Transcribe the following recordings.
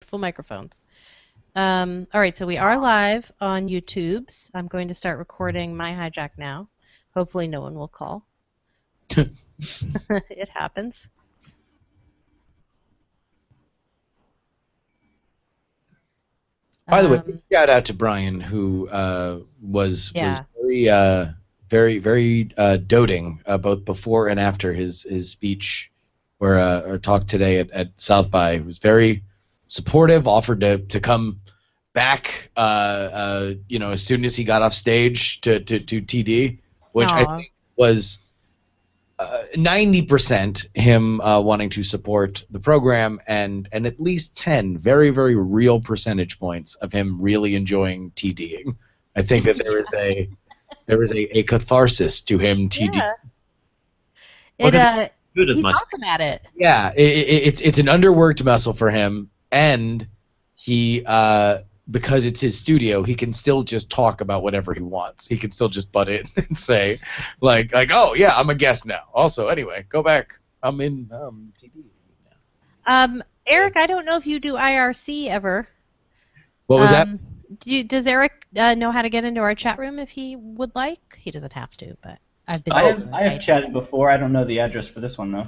full microphones. All right, so we are live on YouTube's. I'm going to start recording my hijack now. Hopefully no one will call. It happens. By the way, shout out to Brian, who was very doting both before and after his speech or talk today at South by. He was very supportive, offered to come back as soon as he got off stage to TD, which I think was 90% him wanting to support the program, and at least 10 very, very real percentage points of him really enjoying TDing. I think that there was a catharsis to him TDing. Yeah. He's awesome at it. Yeah, it's an underworked muscle for him, and he because it's his studio, he can still just talk about whatever he wants. He can still just butt in and say, like, oh yeah, I'm a guest now. Also, anyway, go back. I'm in TV now. Eric, I don't know if you do IRC ever. What was that? Does Eric know how to get into our chat room if he would like? He doesn't have to, but I've been. I have chatted before. I don't know the address for this one though.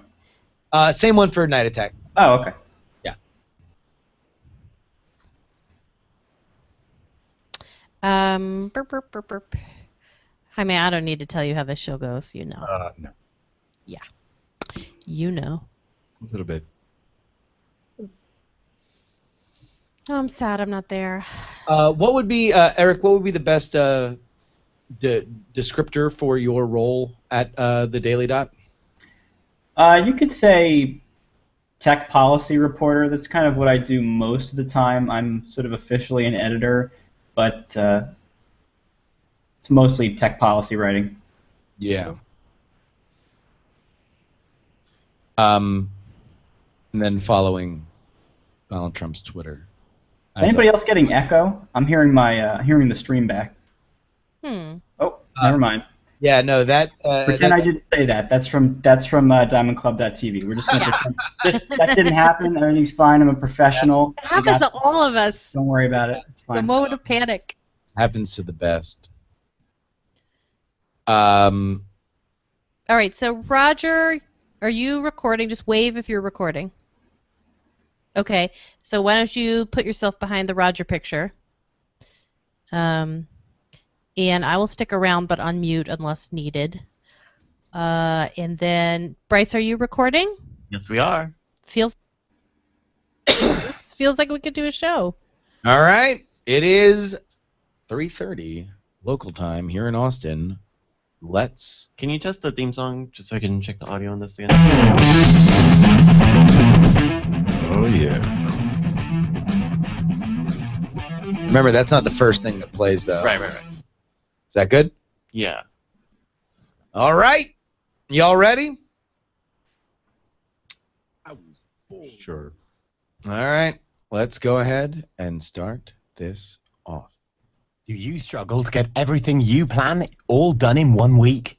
Same one for Night Attack. Oh, okay. Burp. Jaime, I don't need to tell you how this show goes. You know. No. Yeah. You know. A little bit. Oh, I'm sad I'm not there. What would be, Eric, what would be the best descriptor for your role at the Daily Dot? You could say tech policy reporter. That's kind of what I do most of the time. I'm sort of officially an editor, but it's mostly tech policy writing. Yeah. And then following Donald Trump's Twitter. Anybody else getting echo? I'm hearing hearing the stream back. Oh, never mind. Yeah, no, that. Pretend I didn't say that. That's from DiamondClub.tv. We're just gonna pretend that didn't happen. Everything's fine. I'm a professional. It happens to all of us. Don't worry about it. It's fine. The moment of panic. Happens to the best. All right, so Roger, are you recording? Just wave if you're recording. Okay, so why don't you put yourself behind the Roger picture? And I will stick around but unmute unless needed. And then, Bryce, are you recording? Yes, we are. Feels like we could do a show. All right, it is 3:30 local time here in Austin. Let's. Can you test the theme song just so I can check the audio on this again? Oh yeah. Remember, that's not the first thing that plays, though. Right. Is that good? Yeah. All right. Y'all ready? Sure. All right. Let's go ahead and start this off. Do you struggle to get everything you plan all done in 1 week?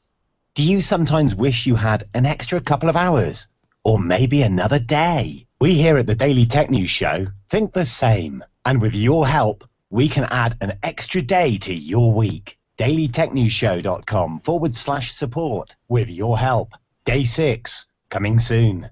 Do you sometimes wish you had an extra couple of hours? Or maybe another day? We here at the Daily Tech News Show think the same. And with your help, we can add an extra day to your week. dailytechnewsshow.com/support. With your help. Day 6, coming soon.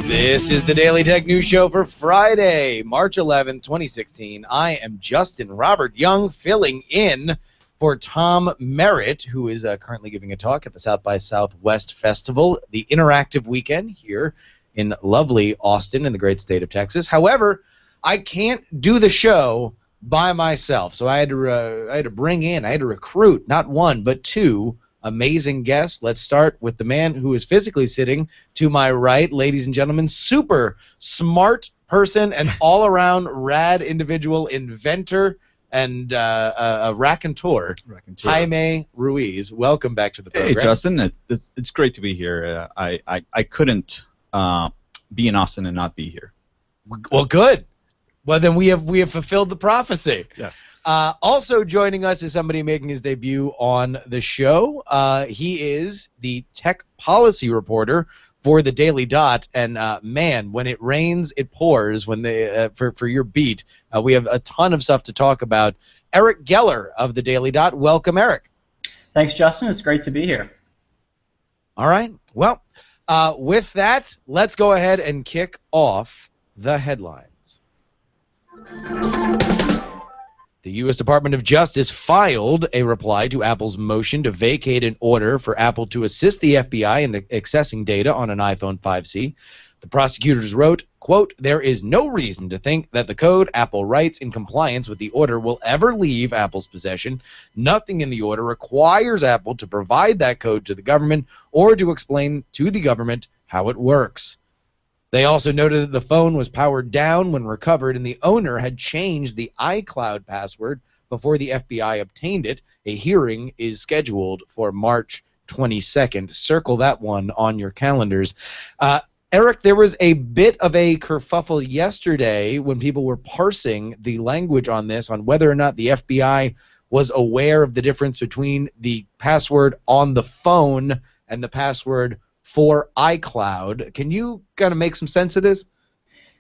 This is the Daily Tech News Show for Friday, March 11, 2016. I am Justin Robert Young, filling in for Tom Merritt, who is currently giving a talk at the South by Southwest Festival, the interactive weekend here in lovely Austin in the great state of Texas. However, I can't do the show by myself, so I had to recruit not one but two amazing guests. Let's start with the man who is physically sitting to my right, ladies and gentlemen, super smart person and all-around rad individual, inventor, and a raconteur, Jaime Ruiz. Welcome back to the program. Hey, Justin. It's great to be here. I couldn't be in Austin and not be here. Well, good. Well, then we have fulfilled the prophecy. Yes. Also joining us is somebody making his debut on the show. He is the tech policy reporter for the Daily Dot, and man, when it rains, it pours. When they for your beat, we have a ton of stuff to talk about. Eric Geller of the Daily Dot. Welcome, Eric. Thanks, Justin. It's great to be here. All right. Well, with that, let's go ahead and kick off the headlines. The U.S. Department of Justice filed a reply to Apple's motion to vacate an order for Apple to assist the FBI in accessing data on an iPhone 5C. The prosecutors wrote, quote, "There is no reason to think that the code Apple writes in compliance with the order will ever leave Apple's possession. Nothing in the order requires Apple to provide that code to the government or to explain to the government how it works." They also noted that the phone was powered down when recovered and the owner had changed the iCloud password before the FBI obtained it. A hearing is scheduled for March 22nd. Circle that one on your calendars. Eric, there was a bit of a kerfuffle yesterday when people were parsing the language on this, on whether or not the FBI was aware of the difference between the password on the phone and the password for iCloud. Can you kind of make some sense of this?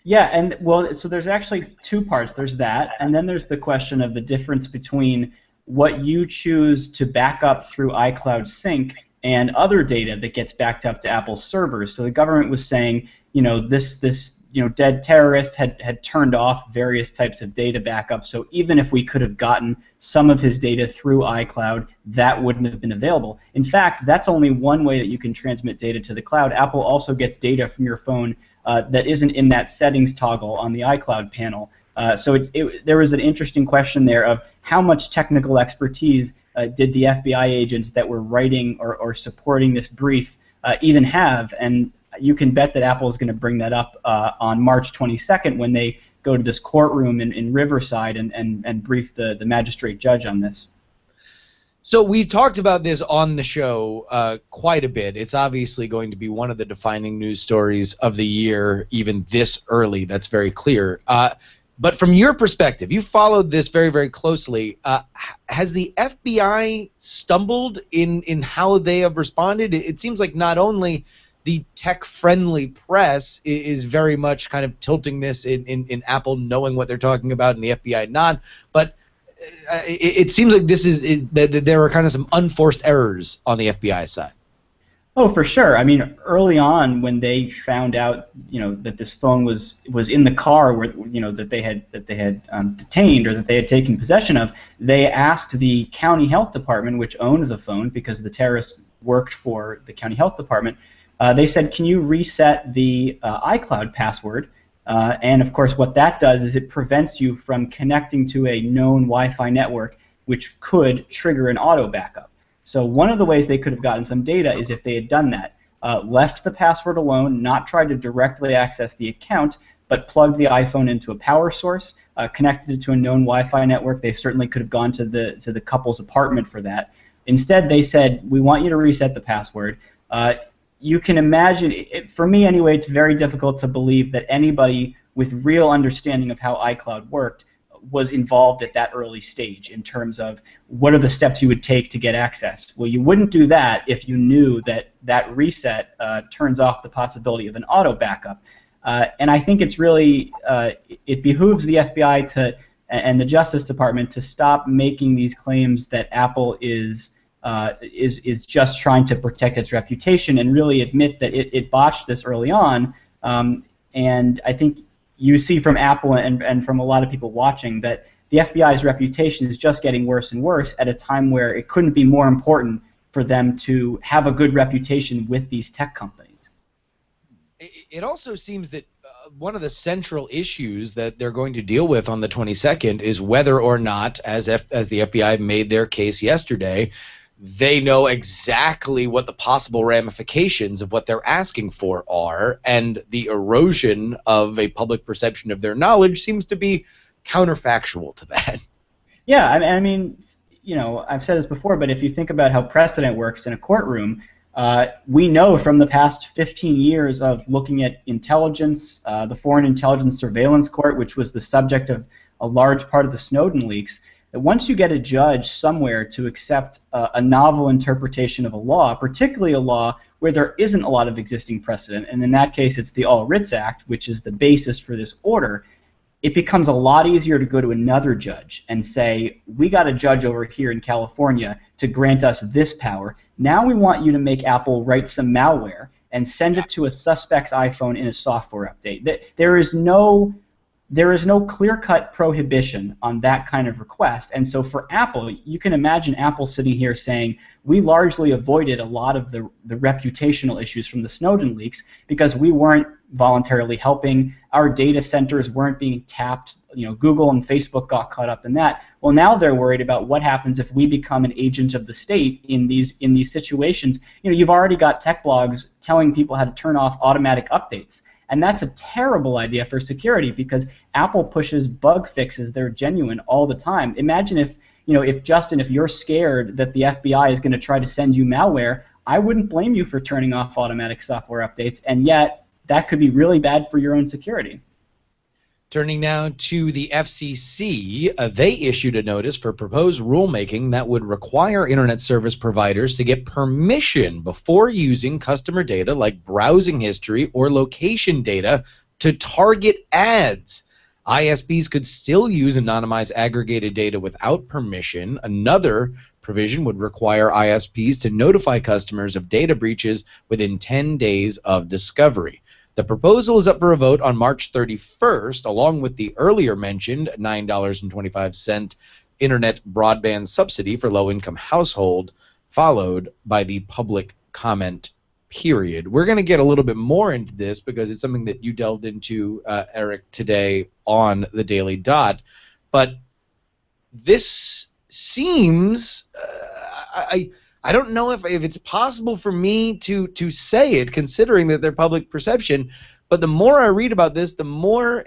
Yeah, and well, so there's actually two parts. There's that, and then there's the question of the difference between what you choose to back up through iCloud Sync and other data that gets backed up to Apple's servers. So the government was saying, this dead terrorist had turned off various types of data backup. So even if we could have gotten some of his data through iCloud, that wouldn't have been available. In fact, that's only one way that you can transmit data to the cloud. Apple also gets data from your phone that isn't in that settings toggle on the iCloud panel. So there was an interesting question there of how much technical expertise did the FBI agents that were writing or supporting this brief even have, and you can bet that Apple is going to bring that up on March 22nd when they go to this courtroom in Riverside and brief the magistrate judge on this. So we talked about this on the show quite a bit. It's obviously going to be one of the defining news stories of the year, even this early. That's very clear. But from your perspective, you followed this very, very closely. Has the FBI stumbled in how they have responded? It seems like not only the tech-friendly press is very much kind of tilting this in Apple knowing what they're talking about and the FBI not, but it seems like this is that there are kind of some unforced errors on the FBI side. Oh, for sure. I mean, early on when they found out, that this phone was in the car where, that they had detained or that they had taken possession of, they asked the county health department, which owned the phone because the terrorist worked for the county health department. They said, "Can you reset the iCloud password?" And of course, what that does is it prevents you from connecting to a known Wi-Fi network, which could trigger an auto backup. So one of the ways they could have gotten some data is if they had done that, left the password alone, not tried to directly access the account, but plugged the iPhone into a power source, connected it to a known Wi-Fi network. They certainly could have gone to the couple's apartment for that. Instead, they said, "We want you to reset the password." You can imagine, for me anyway, it's very difficult to believe that anybody with real understanding of how iCloud worked was involved at that early stage in terms of what are the steps you would take to get access. Well, you wouldn't do that if you knew that that reset turns off the possibility of an auto backup. And I think it's really, it behooves the FBI and the Justice Department to stop making these claims that Apple is just trying to protect its reputation and really admit that it botched this early on. And I think you see from Apple and from a lot of people watching that the FBI's reputation is just getting worse and worse at a time where it couldn't be more important for them to have a good reputation with these tech companies. It also seems that one of the central issues that they're going to deal with on the 22nd is whether or not, as the FBI made their case yesterday, they know exactly what the possible ramifications of what they're asking for are, and the erosion of a public perception of their knowledge seems to be counterfactual to that. Yeah, I mean, I've said this before, but if you think about how precedent works in a courtroom, We know from the past 15 years of looking at intelligence, the Foreign Intelligence Surveillance Court, which was the subject of a large part of the Snowden leaks, that once you get a judge somewhere to accept a novel interpretation of a law, particularly a law where there isn't a lot of existing precedent, and in that case it's the All Writs Act, which is the basis for this order, it becomes a lot easier to go to another judge and say, we got a judge over here in California to grant us this power. Now we want you to make Apple write some malware and send it to a suspect's iPhone in a software update. There is no clear-cut prohibition on that kind of request. And so for Apple, you can imagine Apple sitting here saying, we largely avoided a lot of the reputational issues from the Snowden leaks because we weren't voluntarily helping. Our data centers weren't being tapped. Google and Facebook got caught up in that. Well, now they're worried about what happens if we become an agent of the state in these situations. You've already got tech blogs telling people how to turn off automatic updates. And that's a terrible idea for security because Apple pushes bug fixes that are genuine all the time. Imagine if you're scared that the FBI is going to try to send you malware, I wouldn't blame you for turning off automatic software updates, and yet that could be really bad for your own security. Turning now to the FCC, they issued a notice for proposed rulemaking that would require internet service providers to get permission before using customer data like browsing history or location data to target ads. ISPs could still use anonymized aggregated data without permission. Another provision would require ISPs to notify customers of data breaches within 10 days of discovery. The proposal is up for a vote on March 31st, along with the earlier mentioned $9.25 internet broadband subsidy for low-income household, followed by the public comment period. We're going to get a little bit more into this because it's something that you delved into, Eric, today on the Daily Dot. But this seems, I don't know if it's possible for me to say it, considering that they're public perception. But the more I read about this, the more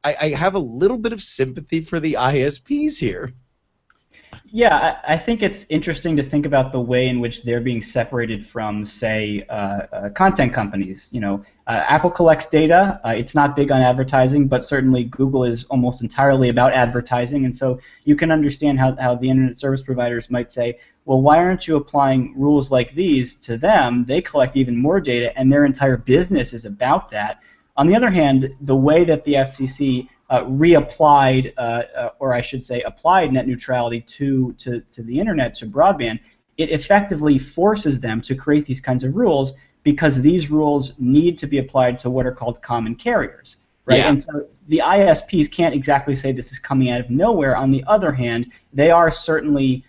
I have a little bit of sympathy for the ISPs here. Yeah, I think it's interesting to think about the way in which they're being separated from, say, content companies. Apple collects data. It's not big on advertising, but certainly Google is almost entirely about advertising. And so you can understand how the internet service providers might say, well, why aren't you applying rules like these to them? They collect even more data, and their entire business is about that. On the other hand, the way that the FCC reapplied, or I should say applied net neutrality to the internet, to broadband, it effectively forces them to create these kinds of rules because these rules need to be applied to what are called common carriers. Right? Yeah. And so the ISPs can't exactly say this is coming out of nowhere. On the other hand, they are certainly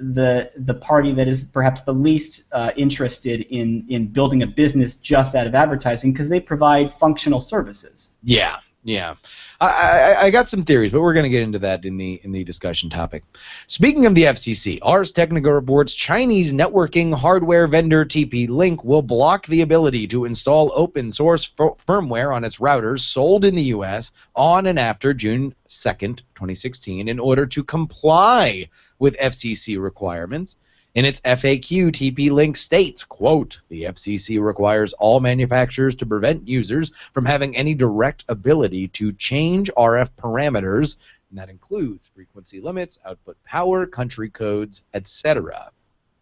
the party that is perhaps the least interested in building a business just out of advertising because they provide functional services. Yeah. I got some theories, but we're going to get into that in the discussion topic. Speaking of the FCC, Ars Technica reports Chinese networking hardware vendor TP-Link will block the ability to install open source firmware on its routers sold in the U.S. on and after June 2nd, 2016, in order to comply with FCC requirements. In its FAQ, TP-Link states, quote, the FCC requires all manufacturers to prevent users from having any direct ability to change RF parameters, and that includes frequency limits, output power, country codes, etc.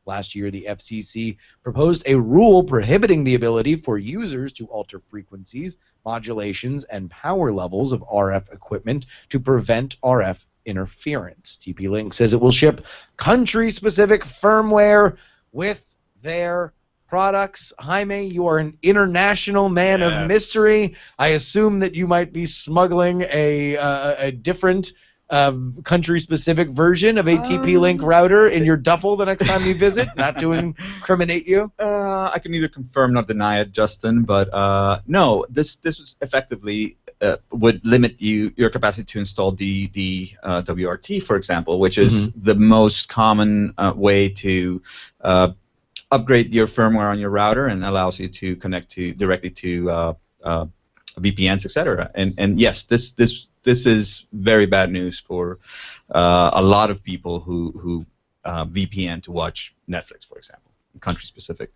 Last year, the FCC proposed a rule prohibiting the ability for users to alter frequencies, modulations, and power levels of RF equipment to prevent RF interference. TP-Link says it will ship country-specific firmware with their products. Jaime, you are an international man of mystery. I assume that you might be smuggling a different country-specific version of a TP-Link router in your duffel the next time you visit, not to incriminate you. I can neither confirm nor deny it, Justin, but no, this was effectively would limit your capacity to install the WRT, for example, which is the most common way to upgrade your firmware on your router and allows you to connect directly to VPNs, etc. And yes, this is very bad news for a lot of people who VPN to watch Netflix, for example, country specific.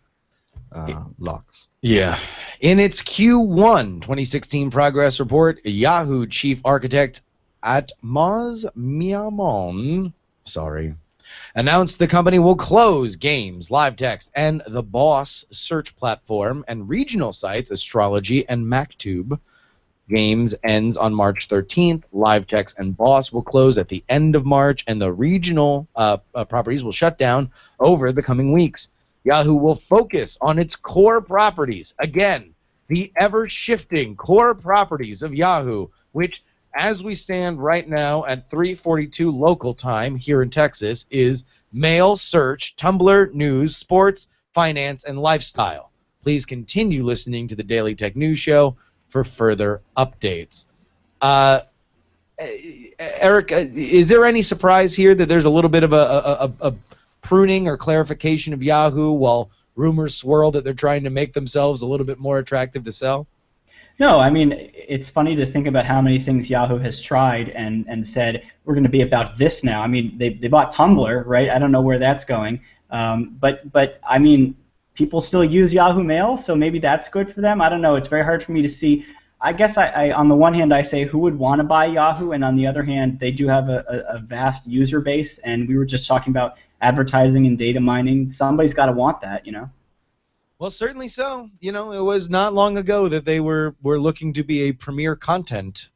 locks. Yeah. In its Q1 2016 progress report, Yahoo chief architect Atmaz Miamon, announced the company will close games, live text, and the Boss search platform and regional sites Astrology and MacTube. Games ends on March 13th. Live text and Boss will close at the end of March, and the regional properties will shut down over the coming weeks. Yahoo will focus on its core properties. Again, the ever-shifting core properties of Yahoo, which, as we stand right now at 3:42 local time here in Texas, is mail, search, Tumblr, news, sports, finance, and lifestyle. Please continue listening to the Daily Tech News Show for further updates. Eric, is there any surprise here that there's a little bit of a pruning or clarification of Yahoo while rumors swirl that they're trying to make themselves a little bit more attractive to sell? No, I mean, it's funny to think about how many things Yahoo has tried and said, we're going to be about this now. I mean, they bought Tumblr, right? I don't know where that's going. But I mean, people still use Yahoo Mail, so maybe that's good for them. I don't know. It's very hard for me to see. I guess I on the one hand, I say who would want to buy Yahoo, and on the other hand, they do have a vast user base, and we were just talking about advertising and data mining. Somebody's got to want that, you know? Well, certainly so. You know, it was not long ago that they were looking to be a premier content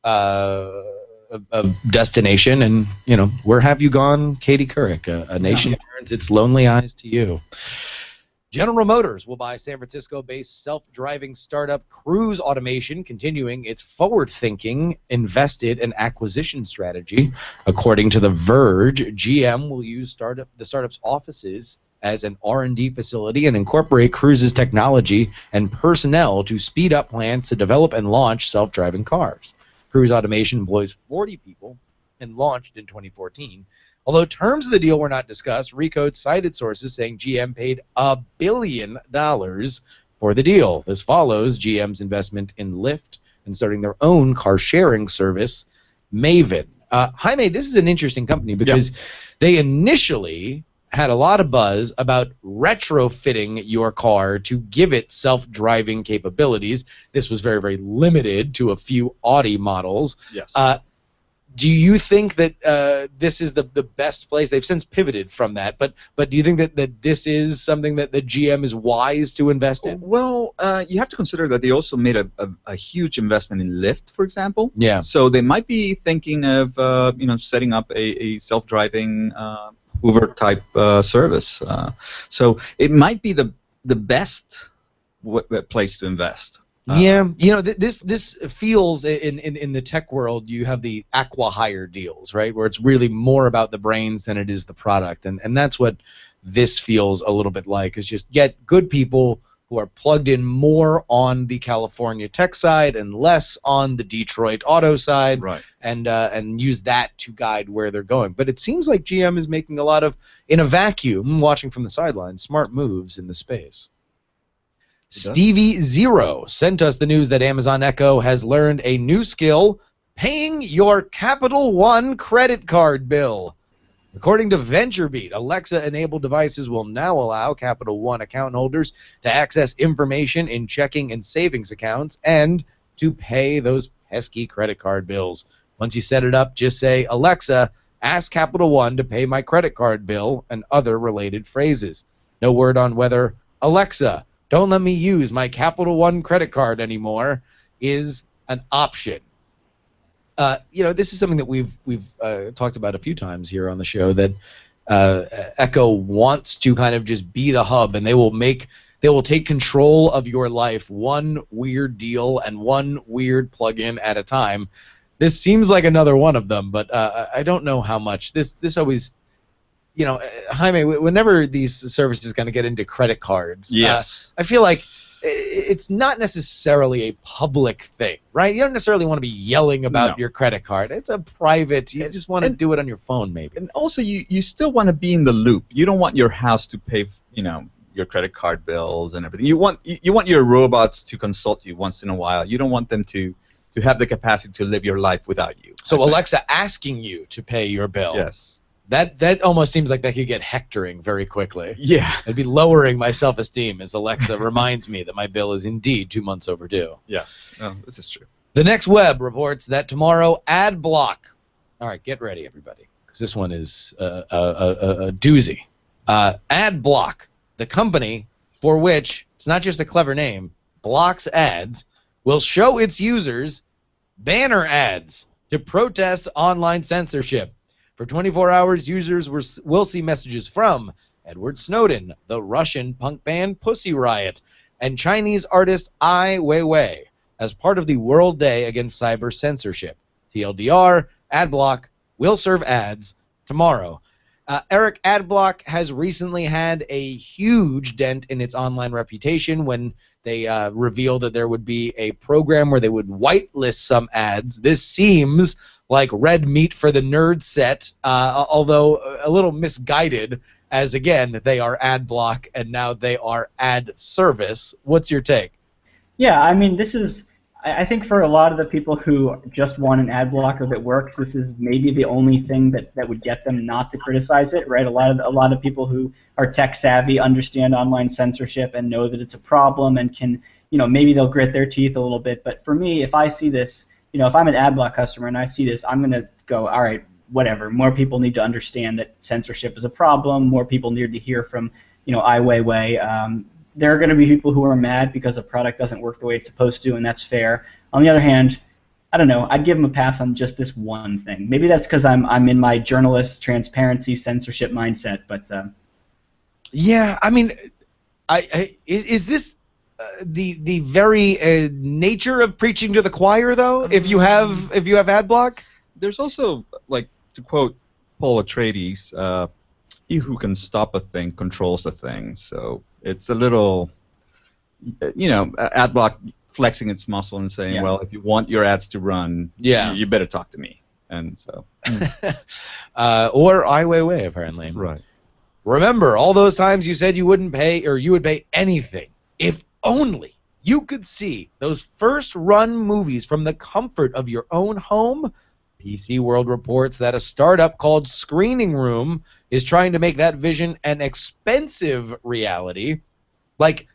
destination, and, you know, where have you gone, Katie Couric? A nation turns its lonely eyes to you. General Motors will buy San Francisco-based self-driving startup Cruise Automation, continuing its forward-thinking, invested, and acquisition strategy. According to The Verge, GM will use the startup's offices as an R&D facility and incorporate Cruise's technology and personnel to speed up plans to develop and launch self-driving cars. Cruise Automation employs 40 people and launched in 2014. Although terms of the deal were not discussed, Recode cited sources saying GM paid $1 billion for the deal. This follows GM's investment in Lyft and starting their own car-sharing service, Maven. Jaime, this is an interesting company because they initially had a lot of buzz about retrofitting your car to give it self-driving capabilities. This was very, very limited to a few Audi models. Yes. Do you think that this is the best place? They've since pivoted from that, but do you think that this is something that the GM is wise to invest in? Well, you have to consider that they also made a huge investment in Lyft, for example. Yeah. So they might be thinking of setting up a self-driving Uber-type service. So it might be the best place to invest. Yeah, you know, this feels in the tech world. You have the acqui-hire deals, right, where it's really more about the brains than it is the product, and that's what this feels a little bit like. Is just get good people who are plugged in more on the California tech side and less on the Detroit auto side, right? And use that to guide where they're going. But it seems like GM is making a lot of, in a vacuum, watching from the sidelines, smart moves in the space. Stevie Zero sent us the news that Amazon Echo has learned a new skill, paying your Capital One credit card bill. According to VentureBeat, Alexa-enabled devices will now allow Capital One account holders to access information in checking and savings accounts and to pay those pesky credit card bills. Once you set it up, just say, Alexa, ask Capital One to pay my credit card bill, and other related phrases. No word on whether Alexa, don't let me use my Capital One credit card anymore is an option. This is something that we've talked about a few times here on the show, that Echo wants to kind of just be the hub, and they will take control of your life one weird deal and one weird plugin at a time. This seems like another one of them, but I don't know how much. This always, Jaime, whenever these services kind of get into credit cards, yes, I feel like it's not necessarily a public thing, right? You don't necessarily want to be yelling about your credit card. It's a private. You just want to do it on your phone, maybe. And also, you still want to be in the loop. You don't want your house to pay, your credit card bills and everything. You want your robots to consult you once in a while. You don't want them to have the capacity to live your life without you. So Alexa asking you to pay your bill. Yes. That almost seems like that could get hectoring very quickly. Yeah. I'd be lowering my self-esteem as Alexa reminds me that my bill is indeed 2 months overdue. Yes. No, this is true. The Next Web reports that tomorrow, ad block. All right, get ready, everybody, because this one is a doozy. Ad block, the company for which, it's not just a clever name, blocks ads, will show its users banner ads to protest online censorship. For 24 hours, users will see messages from Edward Snowden, the Russian punk band Pussy Riot, and Chinese artist Ai Weiwei as part of the World Day Against Cyber Censorship. TLDR, AdBlock will serve ads tomorrow. Eric, AdBlock has recently had a huge dent in its online reputation when they revealed that there would be a program where they would whitelist some ads. This seems like red meat for the nerd set, although a little misguided, as again, they are ad block and now they are ad service. What's your take? Yeah, I mean, I think for a lot of the people who just want an ad blocker that works, this is maybe the only thing that would get them not to criticize it, right? A lot of people who are tech savvy understand online censorship and know that it's a problem and can, maybe they'll grit their teeth a little bit. But for me, if I see this, if I'm an AdBlock customer and I see this, I'm going to go, all right, whatever. More people need to understand that censorship is a problem. More people need to hear from, Ai Weiwei. There are going to be people who are mad because a product doesn't work the way it's supposed to, and that's fair. On the other hand, I don't know. I'd give them a pass on just this one thing. Maybe that's because I'm in my journalist transparency censorship mindset. But yeah, I mean, is this the very nature of preaching to the choir, though? If you have ad block, there's also, like, to quote Paul Atreides, he who can stop a thing controls a thing. So it's a little, ad block flexing its muscle and saying, well, if you want your ads to run, you better talk to me. And so, or Ai Weiwei, apparently. Right. Remember all those times you said you wouldn't pay, or you would pay anything if only you could see those first-run movies from the comfort of your own home. PC World reports that a startup called Screening Room is trying to make that vision an expensive reality, like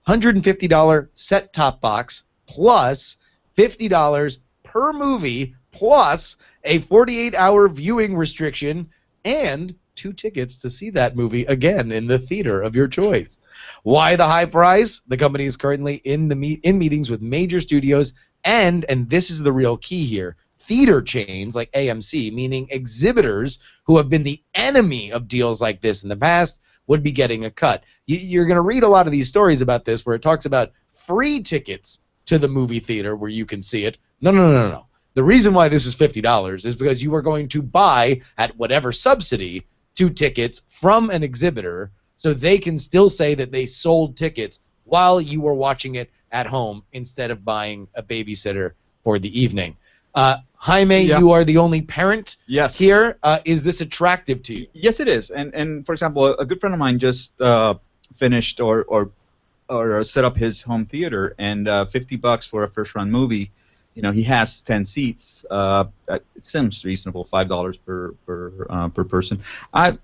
$150 set-top box plus $50 per movie plus a 48-hour viewing restriction and 2 tickets to see that movie again in the theater of your choice. Why the high price? The company is currently in meetings with major studios and this is the real key here, theater chains like AMC, meaning exhibitors who have been the enemy of deals like this in the past would be getting a cut. You're going to read a lot of these stories about this where it talks about free tickets to the movie theater where you can see it. No. The reason why this is $50 is because you are going to buy, at whatever subsidy, 2 tickets from an exhibitor so they can still say that they sold tickets while you were watching it at home instead of buying a babysitter for the evening. Jaime, you are the only parent here. Is this attractive to you? Yes, it is. And for example, a good friend of mine just finished or set up his home theater, and $50 for a first-run movie. He has 10 seats. It seems reasonable, $5 per person. I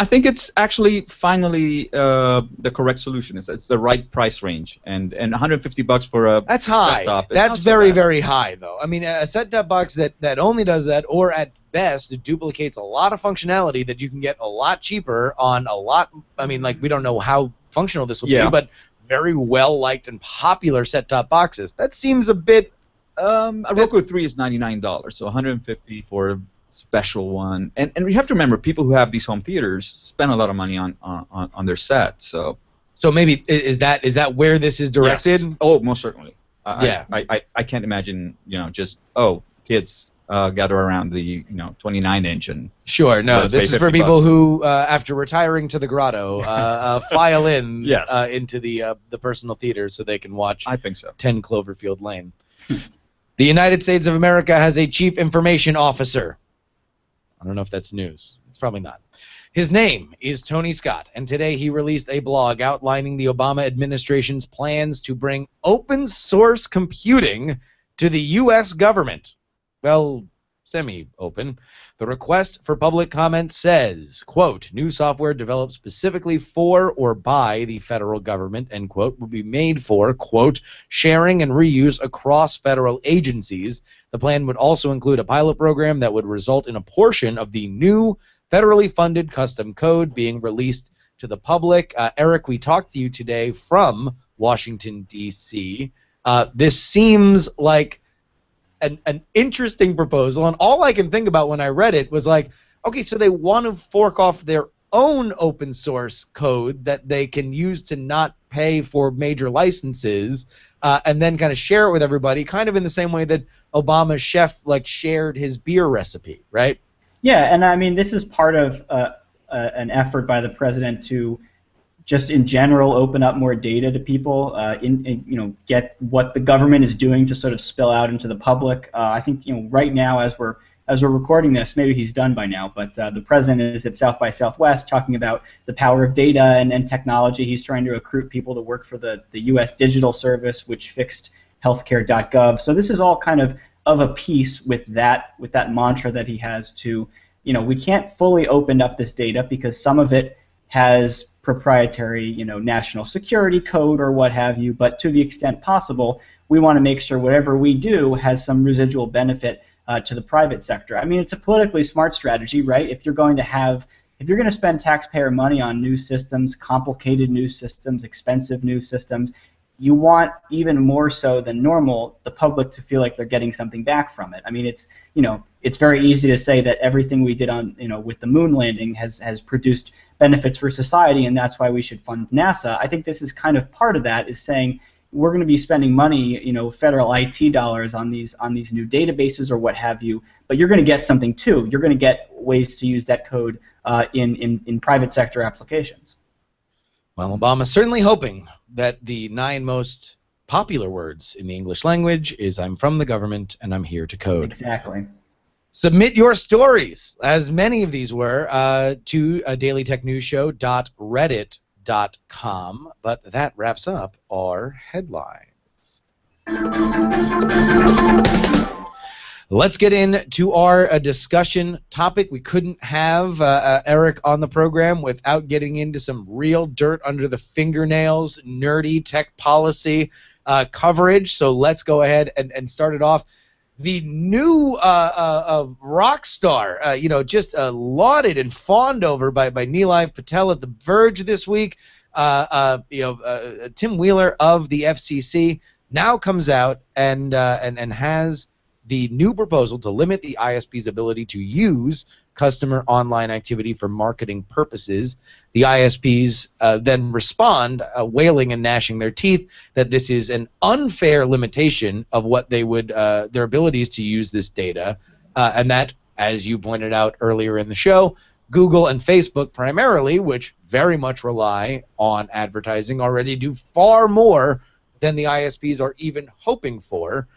think it's actually finally the correct solution. It's the right price range, and $150 for a that's high. set-top. That's very, very high, though. I mean, a set-top box that only does that, or at best, it duplicates a lot of functionality that you can get a lot cheaper on a lot. I mean, like, we don't know how functional this will be, but very well liked and popular set-top boxes. That seems a bit. A Roku 3 is $99, so $150 for a special one. And we have to remember, people who have these home theaters spend a lot of money on their set. So maybe is that where this is directed? Yes. Oh, most certainly. I can't imagine just kids gather around the 29-inch and sure. No, this is for people who after retiring to the grotto file in into the personal theater so they can watch. I think so. 10 Cloverfield Lane. The United States of America has a chief information officer. I don't know if that's news. It's probably not. His name is Tony Scott, and today he released a blog outlining the Obama administration's plans to bring open source computing to the U.S. government. Well, semi-open. The request for public comment says, quote, new software developed specifically for or by the federal government, end quote, will be made for, quote, sharing and reuse across federal agencies. The plan would also include a pilot program that would result in a portion of the new federally funded custom code being released to the public. Eric, we talked to you today from Washington, D.C. This seems like an interesting proposal, and all I can think about when I read it was like, okay, so they want to fork off their own open source code that they can use to not pay for major licenses, and then kind of share it with everybody, kind of in the same way that Obama's chef like shared his beer recipe, right? Yeah, and I mean this is part of an effort by the president to just in general open up more data to people, get what the government is doing to sort of spill out into the public. I think right now as we're recording this, maybe he's done by now, but the president is at South by Southwest talking about the power of data and technology. He's trying to recruit people to work for the U.S. Digital Service, which fixed healthcare.gov. So this is all kind of a piece with that mantra that he has to, we can't fully open up this data because some of it has proprietary, national security code or what have you, but to the extent possible, we want to make sure whatever we do has some residual benefit to the private sector. I mean, it's a politically smart strategy, right? If you're going to spend taxpayer money on new systems, complicated new systems, expensive new systems, you want even more so than normal the public to feel like they're getting something back from it. I mean, it's very easy to say that everything we did on with the moon landing has produced benefits for society, and that's why we should fund NASA. I think this is kind of part of that, is saying we're going to be spending money, federal IT dollars on these new databases or what have you, but you're going to get something too. You're going to get ways to use that code in private sector applications. Well, Obama's certainly hoping that the 9 most popular words in the English language is I'm from the government and I'm here to code. Exactly. Submit your stories, as many of these were, to dailytechnewsshow.reddit.com. But that wraps up our headlines. Let's get into our discussion topic. We couldn't have Eric on the program without getting into some real dirt under the fingernails, nerdy tech policy coverage. So let's go ahead and start it off. The new rock star, just lauded and fawned over by Nilay Patel at The Verge this week. Tim Wheeler of the FCC now comes out and has the new proposal to limit the ISP's ability to use customer online activity for marketing purposes. The ISPs then respond, wailing and gnashing their teeth, that this is an unfair limitation of what they would, their abilities to use this data, and that, as you pointed out earlier in the show, Google and Facebook primarily, which very much rely on advertising, already do far more than the ISPs are even hoping for.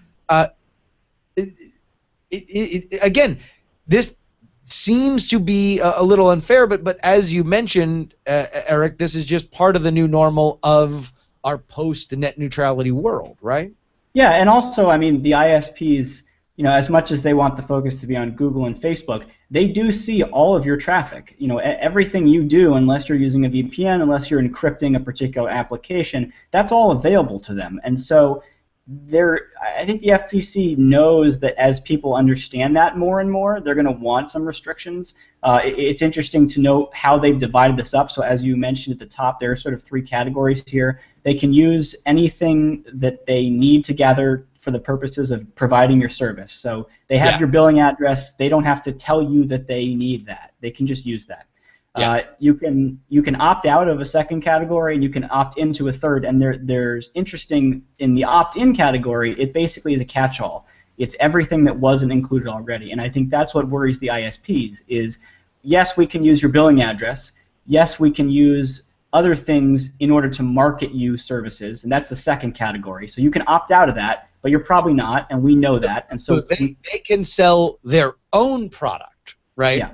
Again, this seems to be a little unfair, but as you mentioned, Eric, this is just part of the new normal of our post-net neutrality world, right? Yeah, and also, I mean, the ISPs, as much as they want the focus to be on Google and Facebook, they do see all of your traffic. Everything you do, unless you're using a VPN, unless you're encrypting a particular application, that's all available to them. And so I think the FCC knows that as people understand that more and more, they're going to want some restrictions. It's interesting to note how they've divided this up. So as you mentioned at the top, there are sort of 3 categories here. They can use anything that they need to gather for the purposes of providing your service. So they have your billing address. They don't have to tell you that they need that. They can just use that. Yeah. You can opt out of a second category, and you can opt into a third. And there's interesting in the opt-in category. It basically is a catch-all. It's everything that wasn't included already. And I think that's what worries the ISPs. Is yes, we can use your billing address. Yes, we can use other things in order to market you services, and that's the second category. So you can opt out of that, but you're probably not, and we know that. And so they can sell their own product, right? Yeah.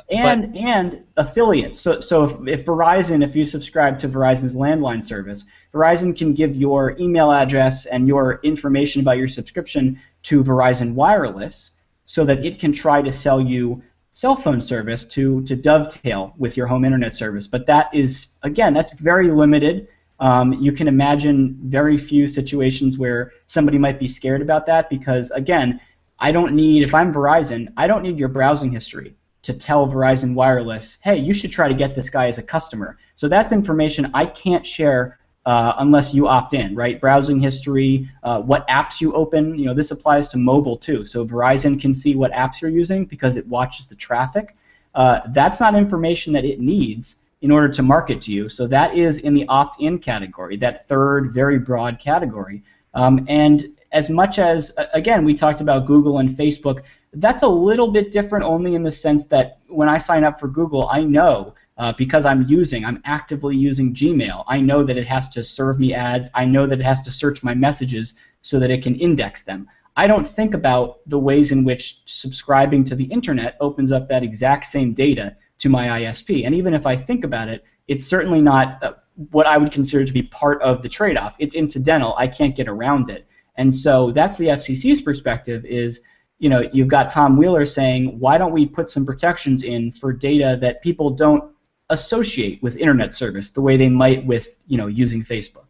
And affiliates. So if Verizon, if you subscribe to Verizon's landline service, Verizon can give your email address and your information about your subscription to Verizon Wireless. so that it can try to sell you cell phone service to dovetail with your home internet service. But that is, again, that's very limited. You can imagine very few situations where somebody might be scared about that because, again, I don't need, if I'm Verizon, I don't need your browsing history to tell Verizon Wireless, hey, you should try to get this guy as a customer. So that's information I can't share unless you opt in, right? Browsing history, what apps you open, this applies to mobile too. So Verizon can see what apps you're using because it watches the traffic. That's not information that it needs in order to market to you. So that is in the opt-in category, that third very broad category. And as much as, again, we talked about Google and Facebook, that's a little bit different only in the sense that when I sign up for Google, I know because I'm actively using Gmail, I know that it has to serve me ads. I know that it has to search my messages so that it can index them. I don't think about the ways in which subscribing to the internet opens up that exact same data to my ISP. And even if I think about it, it's certainly not what I would consider to be part of the trade-off. It's incidental. I can't get around it. And so that's the FCC's perspective is, you've got Tom Wheeler saying, why don't we put some protections in for data that people don't associate with internet service the way they might with, using Facebook.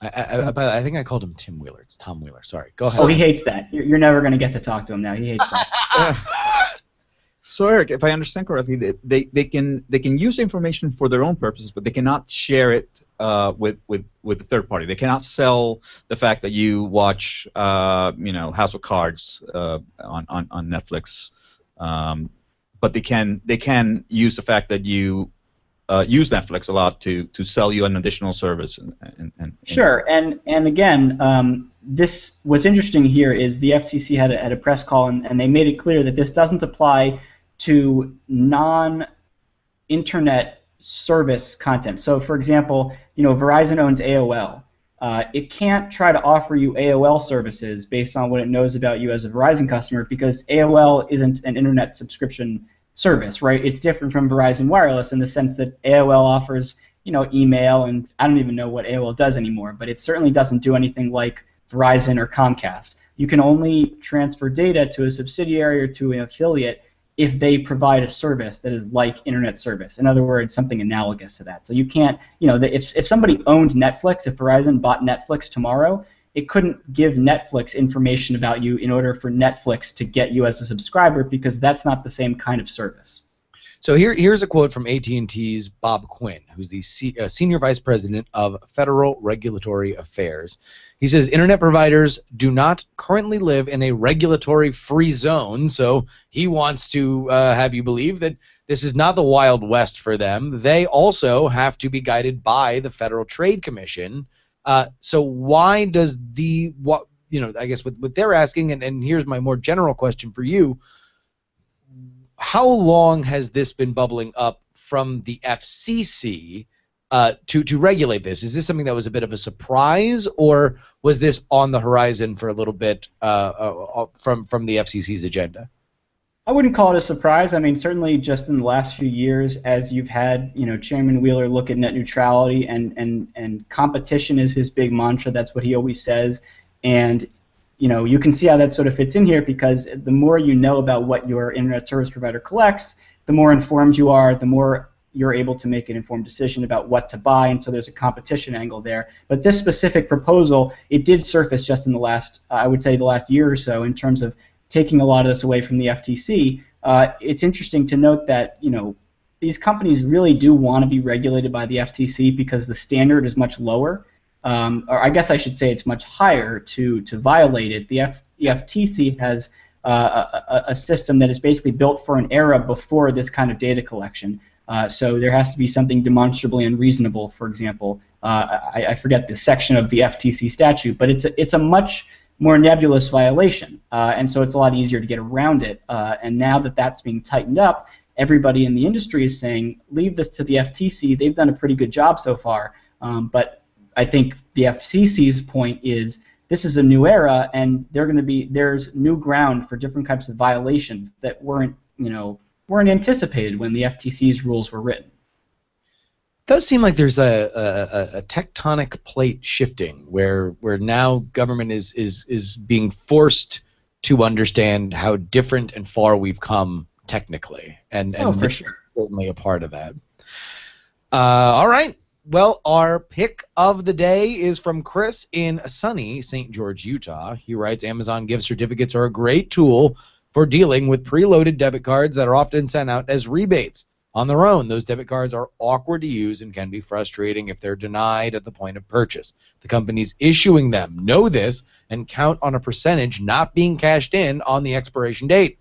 I think I called him Tim Wheeler. It's Tom Wheeler. Sorry. Go ahead. Oh, he hates that. You're never going to get to talk to him now. He hates that. So Eric, if I understand correctly, they can use information for their own purposes, but they cannot share it with the third party. They cannot sell the fact that you watch House of Cards on Netflix, but they can use the fact that you use Netflix a lot to sell you an additional service. Sure, and again, what's interesting here is the FCC had a press call and they made it clear that this doesn't apply to non-internet service content. So, for example, Verizon owns AOL. It can't try to offer you AOL services based on what it knows about you as a Verizon customer because AOL isn't an internet subscription service, right? It's different from Verizon Wireless in the sense that AOL offers, email, and I don't even know what AOL does anymore, but it certainly doesn't do anything like Verizon or Comcast. You can only transfer data to a subsidiary or to an affiliate if they provide a service that is like internet service. In other words, something analogous to that. So you can't, if somebody owned Netflix, if Verizon bought Netflix tomorrow, it couldn't give Netflix information about you in order for Netflix to get you as a subscriber because that's not the same kind of service. So here's a quote from AT&T's Bob Quinn, who's the Senior Vice President of Federal Regulatory Affairs. He says, Internet providers do not currently live in a regulatory-free zone, so he wants to have you believe that this is not the Wild West for them. They also have to be guided by the Federal Trade Commission. So why does I guess what they're asking, and here's my more general question for you, how long has this been bubbling up from the FCC to regulate this? Is this something that was a bit of a surprise, or was this on the horizon for a little bit from the FCC's agenda? I wouldn't call it a surprise. I mean, certainly just in the last few years, as you've had, Chairman Wheeler look at net neutrality and competition is his big mantra. That's what he always says. And you can see how that sort of fits in here because the more you know about what your internet service provider collects, the more informed you are, the more you're able to make an informed decision about what to buy, and so there's a competition angle there. But this specific proposal, it did surface just in the last, I would say the last year or so in terms of taking a lot of this away from the FTC. It's interesting to note that, these companies really do want to be regulated by the FTC because the standard is much lower. Or I guess I should say it's much higher to violate it. The FTC has a system that is basically built for an era before this kind of data collection. So there has to be something demonstrably unreasonable, for example. I forget the section of the FTC statute, but it's a much more nebulous violation, and so it's a lot easier to get around it. And now that that's being tightened up, everybody in the industry is saying, leave this to the FTC. They've done a pretty good job so far, but I think the FCC's point is this is a new era, and there's new ground for different types of violations that weren't anticipated when the FTC's rules were written. It does seem like there's a tectonic plate shifting where now government is being forced to understand how different and far we've come technically, and for this sure. is certainly a part of that. All right. Well, our pick of the day is from Chris in sunny St. George, Utah. He writes, Amazon gift certificates are a great tool for dealing with preloaded debit cards that are often sent out as rebates. On their own, those debit cards are awkward to use and can be frustrating if they're denied at the point of purchase. The companies issuing them know this and count on a percentage not being cashed in on the expiration date.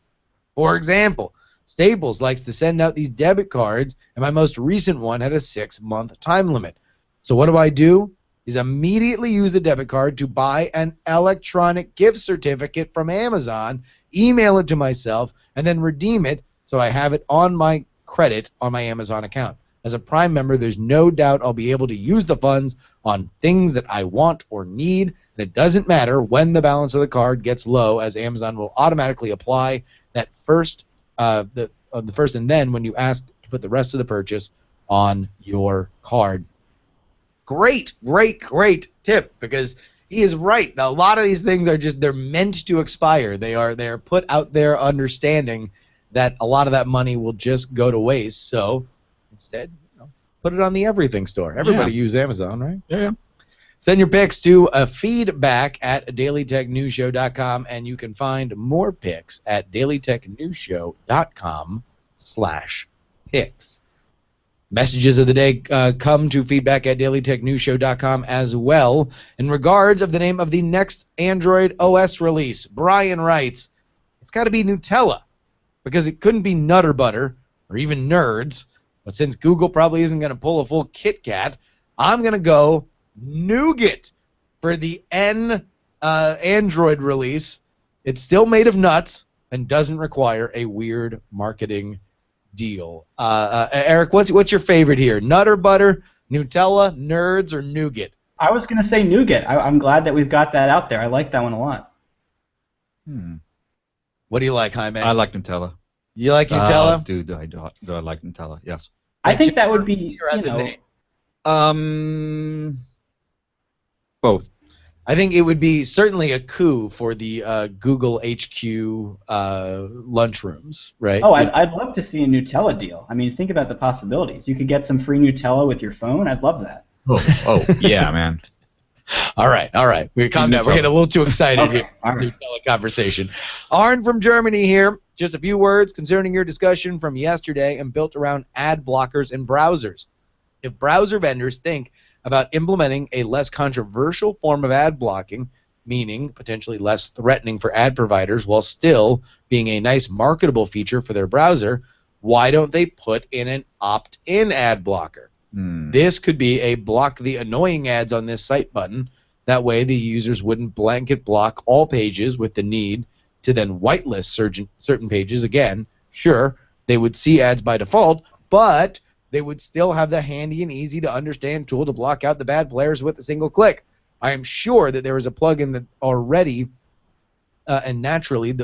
For example, Staples likes to send out these debit cards, and my most recent one had a 6-month time limit. So what do? Is immediately use the debit card to buy an electronic gift certificate from Amazon, email it to myself, and then redeem it so I have it on my credit on my Amazon account. As a Prime member, there's no doubt I'll be able to use the funds on things that I want or need, and it doesn't matter when the balance of the card gets low, as Amazon will automatically apply that first the first and then when you ask to put the rest of the purchase on your card. Great tip, because he is right. Now, a lot of these things are they're meant to expire. They are put out there understanding that a lot of that money will just go to waste. So instead, put it on the everything store. Everybody use Amazon, right? Yeah. Send your picks to feedback@dailytechnewsshow.com, and you can find more picks at dailytechnewsshow.com/picks. Messages of the day come to feedback@dailytechnewsshow.com as well. In regards of the name of the next Android OS release, Brian writes, it's got to be Nutella, because it couldn't be Nutter Butter or even Nerds. But since Google probably isn't going to pull a full Kit Kat, I'm going to go Nougat for the Android release. It's still made of nuts and doesn't require a weird marketing deal. Eric, what's your favorite here? Nutter Butter, Nutella, Nerds, or Nougat? I was going to say Nougat. I'm glad that we've got that out there. I like that one a lot. What do you like, Jaime? I like Nutella. You like Nutella? Do I like Nutella? Yes. I think that would be, both. I think it would be certainly a coup for the Google HQ lunchrooms, right? Oh, I'd love to see a Nutella deal. I mean, think about the possibilities. You could get some free Nutella with your phone. I'd love that. Oh, yeah, man. All right. We're getting a little too excited here. All right. Nutella conversation. Arn from Germany here. Just a few words concerning your discussion from yesterday and built around ad blockers in browsers. If browser vendors think about implementing a less controversial form of ad blocking, meaning potentially less threatening for ad providers while still being a nice marketable feature for their browser, why don't they put in an opt-in ad blocker? This could be a block the annoying ads on this site button. That way the users wouldn't blanket block all pages with the need to then whitelist certain pages. Again, sure, they would see ads by default, but they would still have the handy and easy to understand tool to block out the bad players with a single click. I am sure that there is a plugin that already and naturally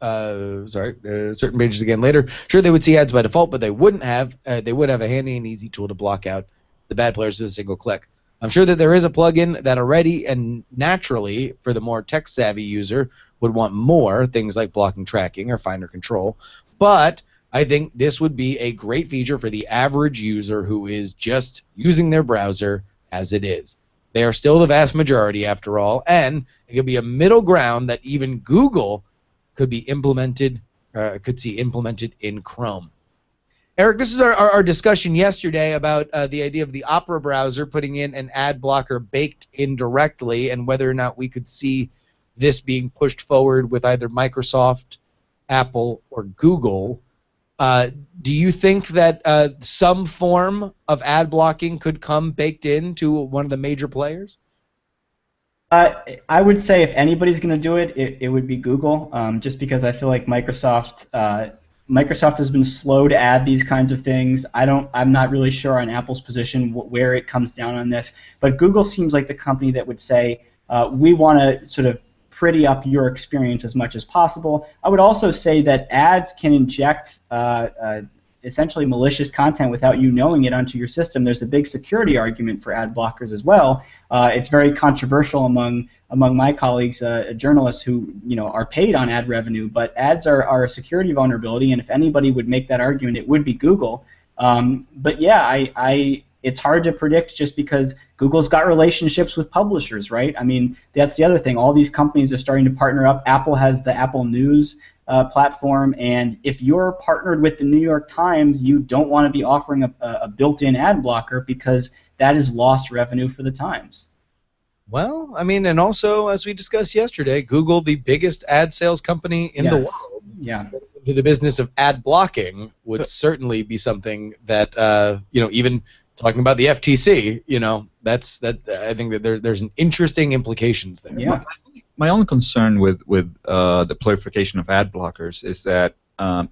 certain pages again later. Sure, they would see ads by default, but they would have a handy and easy tool to block out the bad players with a single click. I'm sure that there is a plugin that already and naturally for the more tech savvy user would want more things like blocking tracking or Finder control, but I think this would be a great feature for the average user who is just using their browser as it is. They are still the vast majority after all, and it could be a middle ground that even Google could see implemented in Chrome. Eric, this is our discussion yesterday about the idea of the Opera browser putting in an ad blocker baked in directly and whether or not we could see this being pushed forward with either Microsoft, Apple, or Google. Do you think that some form of ad blocking could come baked into one of the major players? I would say if anybody's going to do it, it would be Google, just because I feel like Microsoft has been slow to add these kinds of things. I'm not really sure on Apple's position where it comes down on this, but Google seems like the company that would say we want to sort of pretty up your experience as much as possible. I would also say that ads can inject essentially malicious content without you knowing it onto your system, there's a big security argument for ad blockers as well. It's very controversial among my colleagues, journalists who are paid on ad revenue, but ads are a security vulnerability, and if anybody would make that argument, it would be Google. But yeah, it's hard to predict just because Google's got relationships with publishers, right? I mean, that's the other thing. All these companies are starting to partner up. Apple has the Apple News platform, and if you're partnered with the New York Times, you don't want to be offering a built-in ad blocker because that is lost revenue for the Times. Well, I mean, and also, as we discussed yesterday, Google, the biggest ad sales company in the world, to the business of ad blocking would certainly be something that, even talking about the FTC, I think that there's an interesting implications there. Yeah. My only concern with the proliferation of ad blockers is that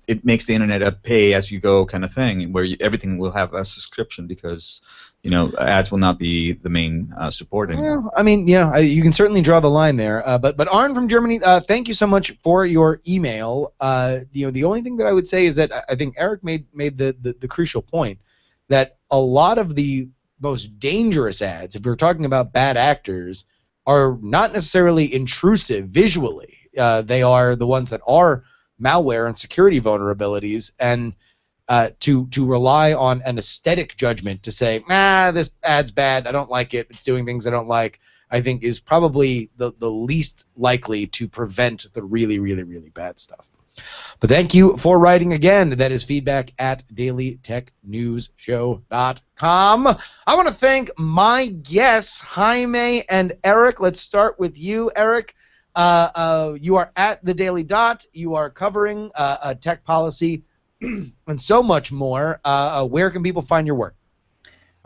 it makes the internet a pay-as-you-go kind of thing, where everything will have a subscription because ads will not be the main support anymore. Well, I mean, you can certainly draw the line there. But Arn from Germany, thank you so much for your email. The only thing that I would say is that I think Eric made the crucial point that a lot of the most dangerous ads, if we're talking about bad actors, are not necessarily intrusive visually. They are the ones that are malware and security vulnerabilities, and to rely on an aesthetic judgment to say, this ad's bad, I don't like it, it's doing things I don't like, I think is probably the least likely to prevent the really, really, really bad stuff. But thank you for writing again. That is feedback at dailytechnewsshow.com. I want to thank my guests, Jaime and Eric. Let's start with you, Eric. You are at the Daily Dot. You are covering tech policy and so much more. Where can people find your work?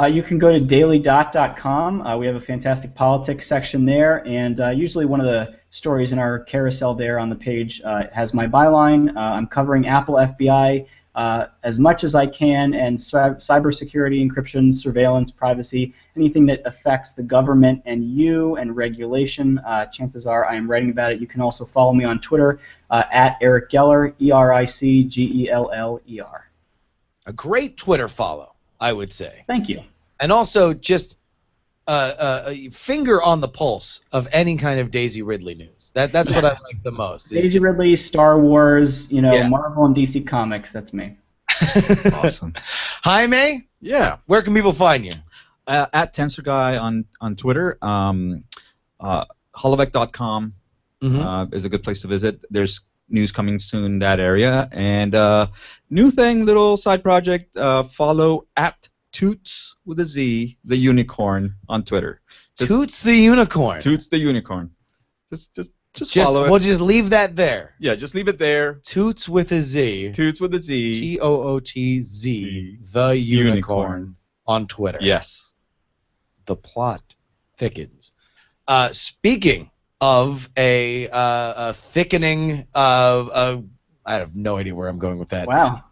You can go to dailydot.com. We have a fantastic politics section there, and usually one of the stories in our carousel there on the page has my byline. I'm covering Apple, FBI as much as I can, and cybersecurity, encryption, surveillance, privacy, anything that affects the government and you and regulation. Chances are I am writing about it. You can also follow me on Twitter at Eric Geller, EricGeller. A great Twitter follow, I would say. Thank you. And also just a finger on the pulse of any kind of Daisy Ridley news. That's what I like the most. Daisy Ridley, Star Wars, Marvel and DC Comics. That's me. Awesome. Jaime? Yeah. Where can people find you? At TensorGuy on Twitter. Holovec.com is a good place to visit. There's news coming soon in that area. And new thing, little side project, follow at Toots with a Z, the unicorn on Twitter. Toots the unicorn. Toots the unicorn. Just follow it. We'll just leave that there. Yeah, just leave it there. Toots with a Z. Toots with a Z. TOOTZ, the unicorn on Twitter. Yes. The plot thickens. Speaking of a thickening I have no idea where I'm going with that. Wow.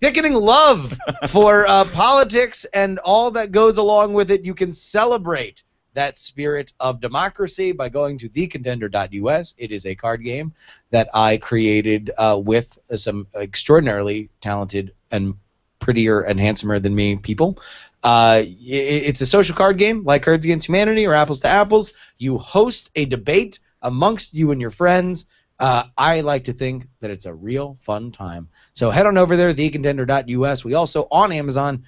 Thickening love for politics and all that goes along with it. You can celebrate that spirit of democracy by going to thecontender.us. It is a card game that I created with some extraordinarily talented and prettier and handsomer than me people. It's a social card game like Cards Against Humanity or Apples to Apples. You host a debate amongst you and your friends. I like to think that it's a real fun time. So head on over there, thecontender.us. We also, on Amazon,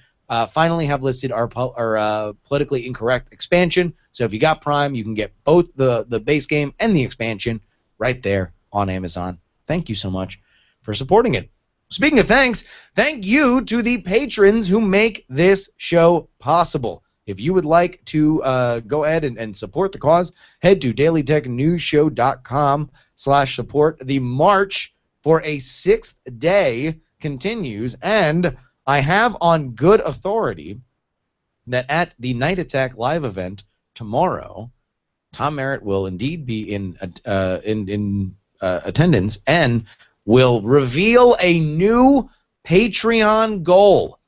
finally have listed our politically incorrect expansion. So if you got Prime, you can get both the base game and the expansion right there on Amazon. Thank you so much for supporting it. Speaking of thanks, thank you to the patrons who make this show possible. If you would like to go ahead and support the cause, head to dailytechnewsshow.com/support. The march for a 6th day continues, and I have on good authority that at the Night Attack live event tomorrow, Tom Merritt will indeed be in attendance and will reveal a new Patreon goal.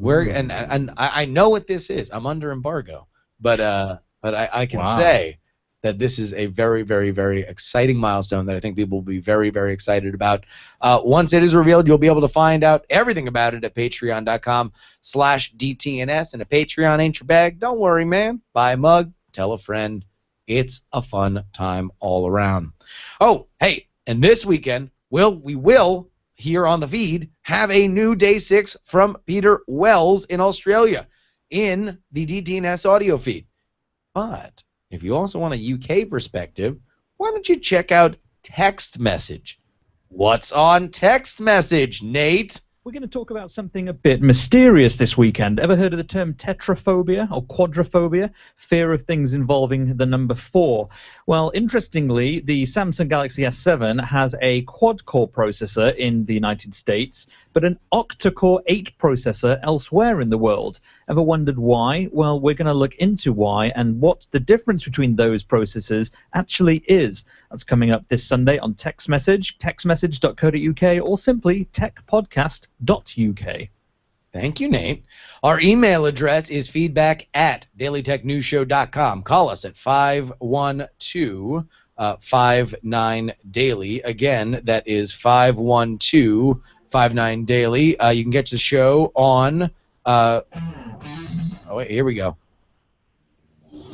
And I know what this is. I'm under embargo, but I can say that this is a very, very, very exciting milestone that I think people will be very, very excited about. Once it is revealed, you'll be able to find out everything about it at patreon.com/DTNS. And if Patreon ain't your bag, don't worry, man. Buy a mug, tell a friend. It's a fun time all around. Oh, hey, and this weekend, we will, here on the feed, have a new Day 6 from Peter Wells in Australia in the DTNS audio feed. But if you also want a UK perspective, why don't you check out Text Message? What's on Text Message, Nate? We're going to talk about something a bit mysterious this weekend. Ever heard of the term tetraphobia or quadrophobia? Fear of things involving the number 4. Well, interestingly, the Samsung Galaxy S7 has a quad-core processor in the United States, but an octa-core 8 processor elsewhere in the world. Ever wondered why? Well, we're going to look into why and what the difference between those processors actually is. That's coming up this Sunday on Text Message, textmessage.co.uk, or simply techpodcast.uk. Thank you, Nate. Our email address is feedback@dailytechnewsshow.com. Call us at 512-59-DAILY. Again, that is 512-59-DAILY. You can catch the show on... oh, wait, here we go.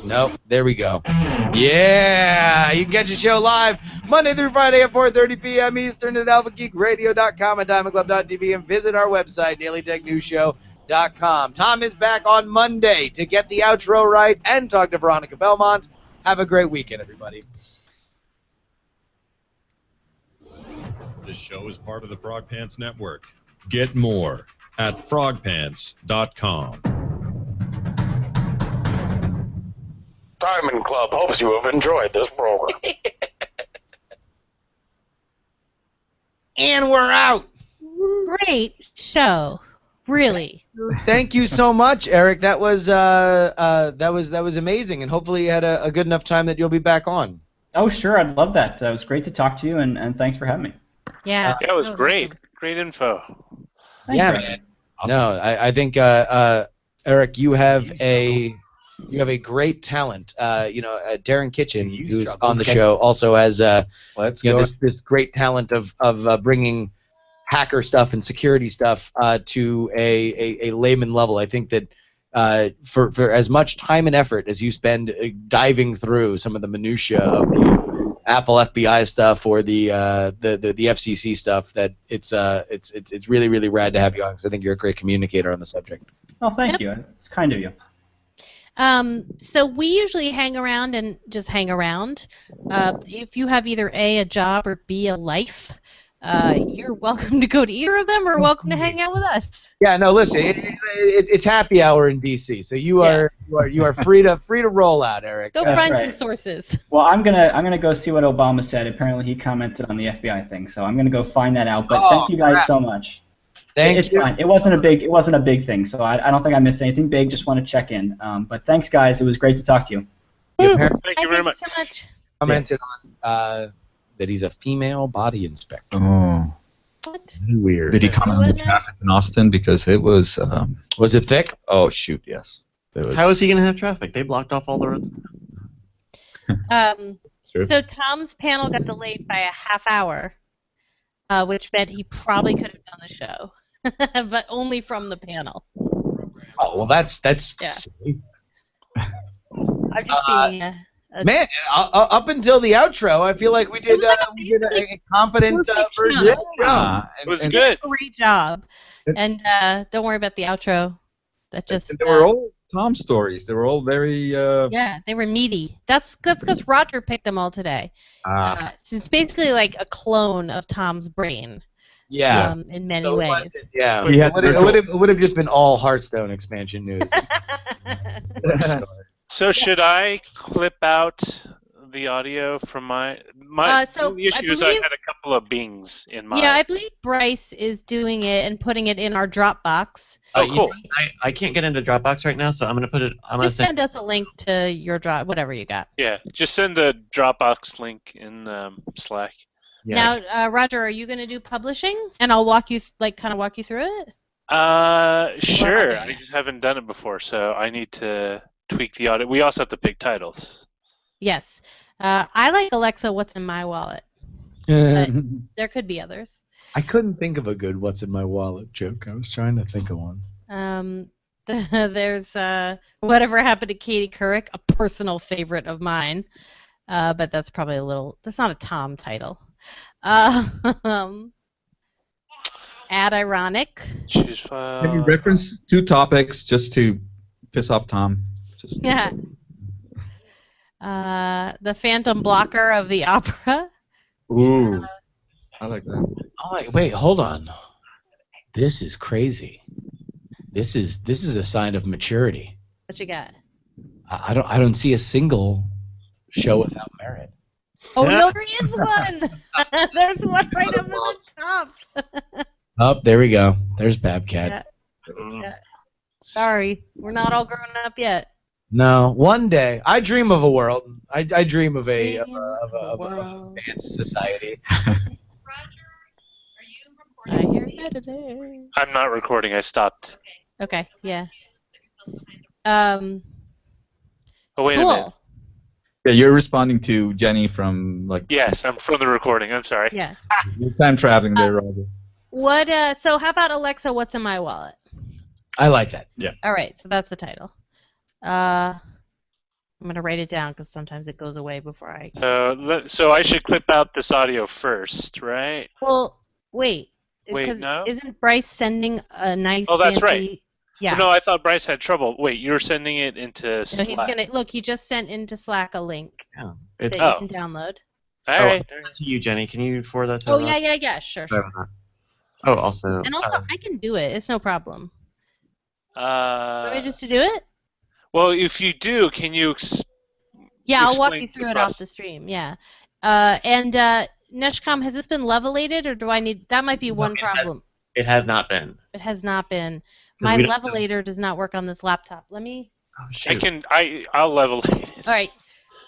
Nope, there we go. Yeah, you can catch the show live Monday through Friday at 4:30 p.m. Eastern at alphageekradio.com and diamondclub.tv, and visit our website, dailytechnewsshow.com. Tom is back on Monday to get the outro right and talk to Veronica Belmont. Have a great weekend, everybody. This show is part of the Frog Pants Network. Get more at frogpants.com. Diamond Club hopes you have enjoyed this program. And we're out. Great show. Really. Thank you so much, Eric. That was amazing, and hopefully you had a good enough time that you'll be back on. Oh, sure. I'd love that. It was great to talk to you, and thanks for having me. Yeah. Yeah, it was great. Awesome. Great info. Thanks, Yeah, Brad. man. No, I think Eric, you have a great talent. Darren Kitchen, who's on the show, also has this great talent of bringing hacker stuff and security stuff to a layman level. I think that for as much time and effort as you spend diving through some of the minutia of the Apple FBI stuff or the FCC stuff, that it's really, really rad to have you on, because I think you're a great communicator on the subject. Oh, thank you. It's kind of you. So we usually hang around and just hang around. If you have either A, a job, or B, a life, you're welcome to go to either of them, or welcome to hang out with us. Yeah, no, listen, it's happy hour in DC, so you are free to roll out, Eric. Go find some sources. Well, I'm gonna go see what Obama said. Apparently, he commented on the FBI thing, so I'm gonna go find that out. But thank you guys so much. It's fine. It wasn't a big thing, so I don't think I missed anything big. Just want to check in. But thanks, guys. It was great to talk to you. Thank you very much. Thank you so much. Commented on that he's a female body inspector. Oh. What? Weird. Did he comment on the traffic in Austin? Because it was... Was it thick? Oh, shoot, yes. How is he going to have traffic? They blocked off all the roads. Sure. So Tom's panel got delayed by a half hour, which meant he probably could have done the show, but only from the panel. Oh, well, that's Yeah. silly. I'm just being Man, up until the outro, I feel like we did a competent version of the show. It was good. Great job. And don't worry about the outro. That just They were all Tom stories. They were all very... yeah, they were meaty. That's because Roger picked them all today. So it's basically like a clone of Tom's brain. Yeah. In many So ways. yeah. He has It would have just been all Hearthstone expansion news. So should I clip out the audio from my so the issue is I had a couple of bings in my... Yeah, I believe Bryce is doing it and putting it in our Dropbox. Oh, cool. I can't get into Dropbox right now, so I'm going to put it... Just send us a link to your whatever you got. Yeah, just send the Dropbox link in Slack. Yeah. Now, Roger, are you going to do publishing? And I'll walk you through it? Sure. Okay. I just haven't done it before, so I need to tweak the audio. We also have to pick titles. Yes. I like Alexa, what's in my wallet? But there could be others. I couldn't think of a good "What's in my wallet" joke. I was trying to think of one. There's whatever happened to Katie Couric, a personal favorite of mine. But that's probably that's not a Tom title. Add ironic. Choose Can you reference 2 topics just to piss off Tom? Yeah. The Phantom Blocker of the Opera. Ooh, I like that. Oh, wait, hold on. This is crazy. This is a sign of maturity. What you got? I don't see a single show without Merritt. Oh no, there is one. There's one right up at the top. Oh, there we go. There's Babcat. Yeah. Sorry, we're not all grown up yet. No, one day I dream of a world. I dream of a advanced society. I hear editing. I'm not recording. I stopped. Okay. Yeah. Oh wait a minute. Yeah, you're responding to Jenny from Yes, I'm from the recording. I'm sorry. Yeah. You're time traveling there, Roger. What? So how about Alexa? What's in my wallet? I like that. Yeah. All right. So that's the title. I'm gonna write it down because sometimes it goes away before I. So I should clip out this audio first, right? Well, wait. Wait, no. Isn't Bryce sending a nice? Oh, that's fancy... right. Yeah. No, I thought Bryce had trouble. Wait, you're sending it into Slack. No, he's gonna look. He just sent into Slack a link Yeah. that you can download. All right. To you, Jenny. Can you forward that to Oh yeah. Sure. Oh, also. And also, I can do it. It's no problem. Want me just to do it? Well, if you do, can you? Yeah, I'll walk you through it off the stream. Yeah. And Neshcom, has this been levelated, or do I need? That might be one problem. It has not been. It has not been. My levelator does not work on this laptop. Let me. Oh, shoot. I'll level it. All right.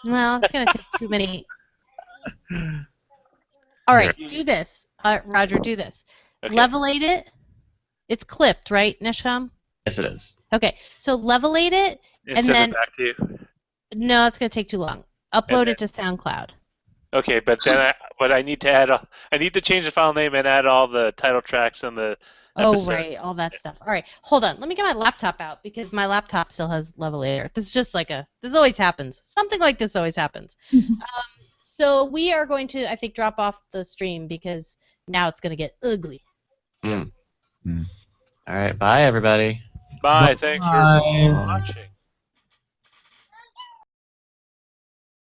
Well, it's gonna take too many. All right, do this. Roger, do this. Okay. Levelate it. It's clipped, right, Neshcom? Yes, it is. Okay, so levelate it, and send then. it back to you. No, it's gonna take too long. Upload it to SoundCloud. Okay, but then I need to add. I need to change the file name and add all the title tracks and the. Oh, right, all that stuff. All right, hold on. Let me get my laptop out because my laptop still has levelator. This is just this always happens. Something like this always happens. So we are going to, I think, drop off the stream because now it's going to get ugly. All right, bye, everybody. Bye. Thanks for watching.